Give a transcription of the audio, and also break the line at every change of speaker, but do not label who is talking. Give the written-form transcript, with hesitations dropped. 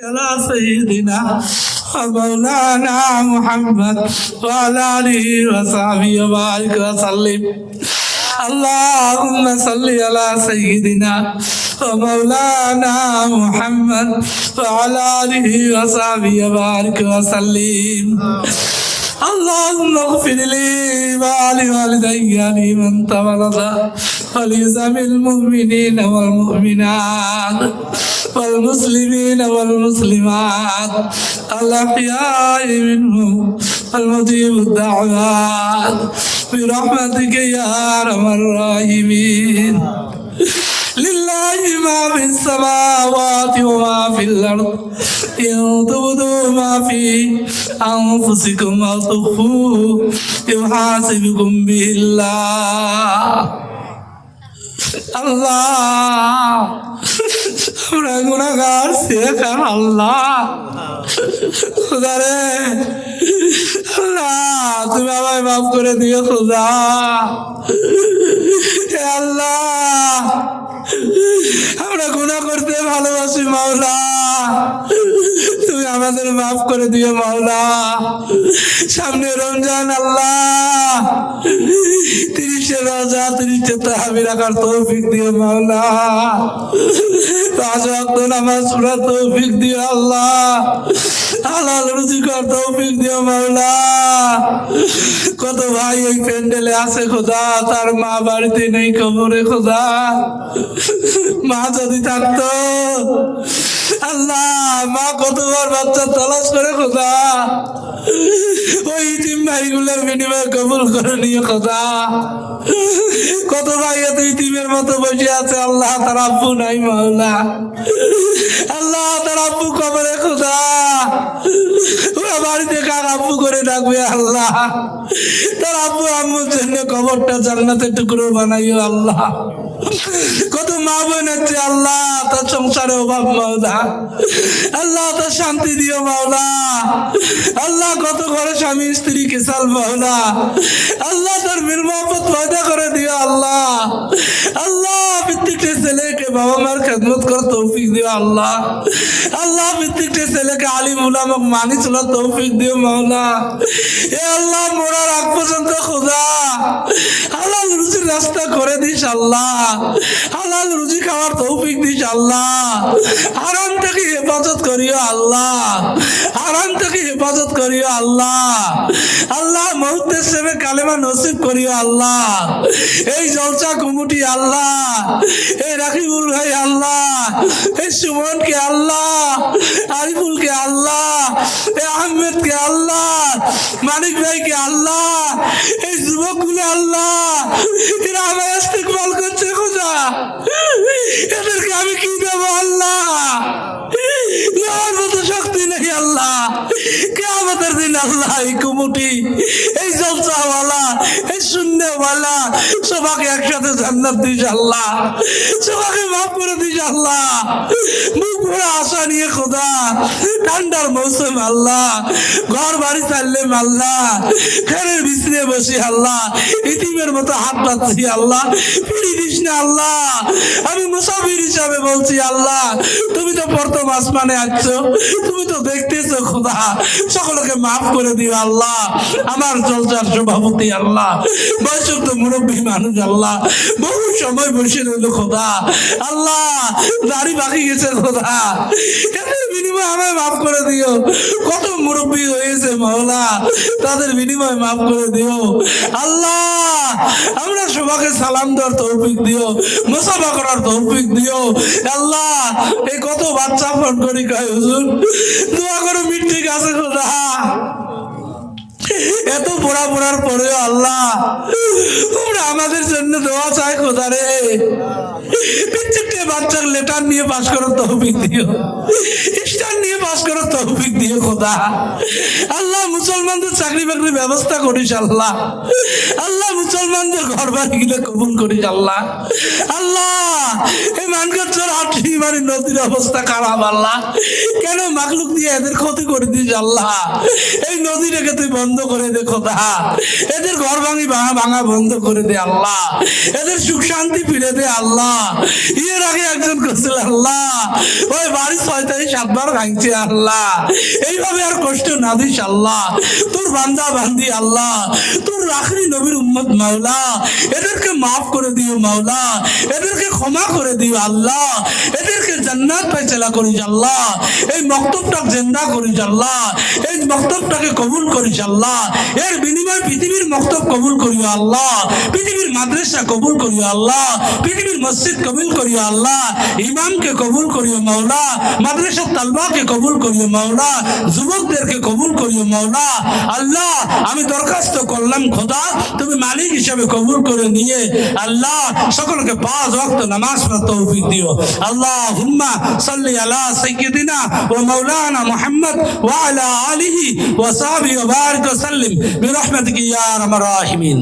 على سيدنا ومولانا محمد وعلى آله وصحبه وبارك وسلم اللهم صل على سيدنا ومولانا محمد وعلى آله وصحبه وبارك وسلم اللهم اغفر لي ولوالدي لمن تولد ولجميع المؤمنين والمؤمنات والمسلمين والمسلمات الأحياء منهم المجيب الدعوات برحمتك يا أرحم الراحمين لله ما في السماوات وما في الأرض إن تبدوا ما في أنفسكم أو تخفوه يحاسبكم به الله আল্লাহ আমরা গুনাহগার শেখার আল্লাহ খোদা রে আল্লাহ তুমি আমায় মাফ করে দিও খোদা হে আল্লাহ আমরা গুনাহ করতে ভালোবাসি মাওলা তুমি আমাদের মাফ করে দিও মাওলা সামনে রমজান আল্লাহ 30 রোজা 30 তারাবি রাখার তৌফিক দিও মাওলা 5 ওয়াক্ত নামাজ পড়ার তৌফিক দিও আল্লাহ হালাল রুজি করার তৌফিক দিও মাওলা কত ভাই এই প্যান্ডেলে আছে খোদা তার মা বাড়িতে নেই কবরে খোদা মা যদি থাকতো আল্লাহ মা কতবার বাচ্চা তালাশ করে খোদা ওই ইতিম ভাইগুলোর বিনিময়ে কবুল করে নিয়ে খোদা কত ভাই এত ইতিমের মতো বসে আছে আল্লাহ তার আব্বু নাই মাওলা আল্লাহ তার আব্বু কবরে খোদা ওরা বাড়িতে কার আব্বু করে ডাকবে আল্লাহ তার আব্বু আম্মুর জন্য কবরটা জান্নাতের টুকরো বানাইও আল্লাহ কত মা বোন আছে আল্লাহ তার সংসারে অভাব মাওলা আল্লাহ তার শান্তি দিও মাওলা আল্লাহ কত ঘরে স্বামী স্ত্রী কেসাল মাওলা আল্লাহ তার মিল মোহাম্মত পয়দা করে দিও আল্লাহ আল্লাহ প্রত্যেকটা ছেলেকে বাবা মার খেদমত করার তৌফিক দিও আল্লাহ আল্লাহ প্রত্যেকটা ছেলেকে আলিম উলামা মানি চলার তৌফিক দিও মাওলা এ আল্লাহ মরার আগ পর্যন্ত খোদা হালাল রুজির রাস্তা করে দিস আল্লাহ হালাল রুজি খাওয়ার তৌফিক দিস আল্লাহ হারাম থেকে হেফাজত করিও আল্লাহ হারাম থেকে হেফাজত করিও আল্লাহ আল্লাহ মুহূর্তের সেবে কালেমা নসিব করিও আল্লাহ এই জলসা কমিটি আল্লাহ এই রাকিবুল ভাই আল্লাহ এই সুমনকে আল্লাহ আরিফুলকে আল্লাহ এই আহমেদকে আল্লাহ মানিক ভাইকে আল্লাহ এই যুবকগুলো আল্লাহ এরা আমায় ইস্তেকবাল করছে খোদা এদেরকে আমি কি দেবো আল্লাহ নেওয়ার মতো শক্তি নেই আল্লাহ কিয়ামতের দিন আল্লাহ এই কমিটি এই জলসাওয়ালা এই শূন্যওয়ালা সবাইকে একসাথে জান্নাত দিস আল্লাহ সবাইকে মাফ করে দিস আল্লাহ মুখ ভরা আশা নিয়ে খোদা ঠান্ডার মৌসুম আল্লাহ ঘর বাড়ি চাললে আল্লাহ ঘরের বিছনে বসে আল্লাহ ইতিমের মতো হাত পাচ্ছি আল্লাহ পিড়ি দিস না আল্লাহ আমি মুসাফির হিসাবে বলছি আল্লাহ তুমি তো প্রথম আসমানে আসছো তুমি তো দেখতেছো খোদা সকলকে মাফ করে দিও আল্লাহ আমার জলসার সভাপতি আল্লাহ বয়সুক্ত মুরব্বী মানুষ আল্লাহ বহু সময় বসে রইল খোদা আল্লাহ দাড়ি বাকি গেছে খোদা এদের বিনিময়ে আমায় মাফ করে দিও কত মুরব্বী হয়েছে মাওলা তাদের বিনিময়ে মাফ করে দিও আল্লাহ আমরা সবাইকে সালাম দেওয়ার তৌফিক দিও মুসাফা করার তৌফিক দিও আল্লাহ এই কত বাচ্চা ফোন করি কয় হুজুর দোয়া করো মিষ্টি গাছে খোদা এত পোড়া পোড়ার পরেও আল্লাহ তোমরা আমাদের জন্য দোয়া চাই খোদা রে প্রত্যেকটা বাচ্চার লেটার নিয়ে পাস করার তৌফিক দিও স্টার নিয়ে পাস করার তৌফিক দিও খোদা আল্লাহ মুসলমানদের চাকরি বাকরির ব্যবস্থা করিস আল্লাহ। আল্লাহ মুসলমানদের ঘর বাড়ি গিলে কবুল করিস আল্লাহ। আল্লাহ এই মানকাচর হাটশিমারি নদীর অবস্থা খারাপ আল্লাহ, কেন মাকলুক দিয়ে এদের ক্ষতি করে দিস আল্লাহ। এই নদীটাকে তুই বন্ধ করে দে খোদা, এদের ঘর ভাঙি ভাঙা বন্ধ করে দে আল্লাহ, এদের সুখ শান্তি ফিরে দে আল্লাহ। এর আগে একজন করছিল আল্লাহ ওই বাড়ি 6 থেকে 7 বার ভাঙছে আল্লাহ, এইভাবে আর কষ্ট না দিস আল্লাহ। তোর বান্দা বান্দি আল্লাহ, তোর রাখরি নবীর উম্মত মাওলা, এদেরকে মাফ করে দিও মাওলা, এদেরকে ক্ষমা করে দিও আল্লাহ, এদেরকে জান্নাত ফয়সালা করিস আল্লাহ। এই মক্তবটা জিন্দা করিস আল্লাহ, এই মক্তবটাকে কবুল করিস আল্লাহ। এর বিনিময়ে পৃথিবীর মক্তব কবুল করিও আল্লাহ, পৃথিবীর মাদ্রাসা কবুল করিও আল্লাহ, পৃথিবীর মসজিদ কবুল করিও আল্লাহ, ইমামকে কবুল করিও মাওলা, মাদ্রাসা তালবাকে কবুল করিও মাওলা, যুবকদেরকে কবুল করিও মাওলা। আল্লাহ আমি দরখাস্ত করলাম খোদা, তুমি মালিক হিসেবে কবুল করে নিয়ে আল্লাহ সকলকে 5 ওয়াক্ত নামাজ পড়ার তৌফিক দিও। আল্লাহুম্মা সাল্লি আলা সাইয়্যিদিনা ওয়া মাওলানা মুহাম্মদ ওয়া আলা আলিহি ওয়া সাহবিহি ওয়া বারিক ওয়া সাল্লিম বিরহমাতিকা ইয়া আরহামার রাহিমিন।